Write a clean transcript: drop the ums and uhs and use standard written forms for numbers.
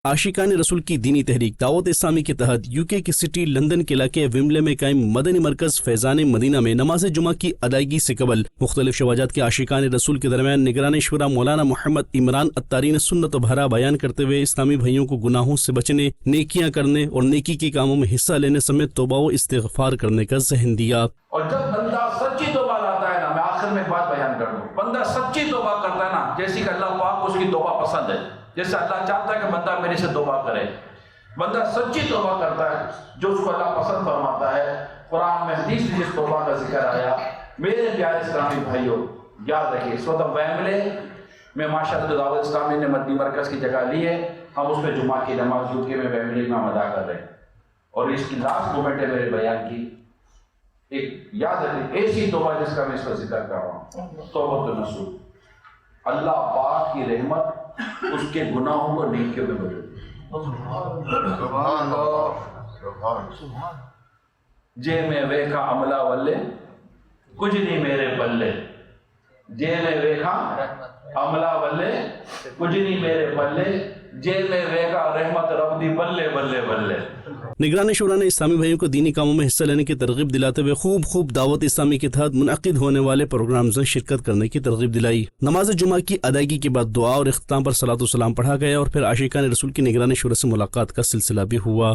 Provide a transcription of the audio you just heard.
عاشقان رسول کی دینی تحریک دعوت اسلامی کے تحت یو کے کی سٹی لندن کے علاقے ومبلے میں قائم مدنی مرکز فیضان مدینہ میں نماز جمعہ کی ادائیگی سے قبل مختلف شواجات کے عاشقان رسول کے درمیان نگران شورا مولانا محمد عمران اتاری نے سنت و بھرا بیان کرتے ہوئے اسلامی بھائیوں کو گناہوں سے بچنے، نیکیاں کرنے اور نیکی کے کاموں میں حصہ لینے سمیت توبہ و استغفار کرنے کا ذہن دیا۔ اور جب بندہ سچی توبہ لاتا ہے نا، میں آخر میں ایک بات بیان کر دوں، بندہ سچی توبہ کرتا ہے نا، جیسی کہ اللہ پاک کو اس کی توبہ پسند ہے، جیسے اللہ چاہتا ہے کہ بندہ میرے سے توبہ کرے، بندہ سچی توبہ کرتا ہے جو اس کو اللہ پسند فرماتا ہے۔ قرآن میں حدیث میں جس توبہ کا ذکر آیا، میرے پیارے اسلامی بھائیوں یاد رکھیے، اس وقت ویمبلے میں ماشاءاللہ دعوت اسلامی نے مدنی مرکز کی جگہ لی ہے، ہم اس میں جمعہ کی نماز یوکے میں ویمبلے میں ہم ادا کر رہے ہیں، اور اس کی لاسٹ مومنٹ ہے میرے بیان کی، ایک یاد رکھیں ایسی توبہ جس کا میں اس کا ذکر کر رہا ہوں، توبۃ النصوح، اللہ پاک کی رحمت اس کے گناہوں کو نیکیوں میں بدل دی۔ سبحان اللہ، جے میں ویکھا عملہ ولے کچھ نہیں میرے پلے، جے میں ویکھا عملہ ولے کچھ نہیں میرے پلے، جے میں ویکھا رحمت رب دی بلے بلے بلے۔ نگران شورا نے اسلامی بھائیوں کو دینی کاموں میں حصہ لینے کی ترغیب دلاتے ہوئے خوب دعوت اسلامی کے تحت منعقد ہونے والے پروگرامز میں شرکت کرنے کی ترغیب دلائی۔ نماز جمعہ کی ادائیگی کے بعد دعا اور اختتام پر صلاۃ و سلام پڑھا گیا اور پھر عاشقان رسول کی نگران شورا سے ملاقات کا سلسلہ بھی ہوا۔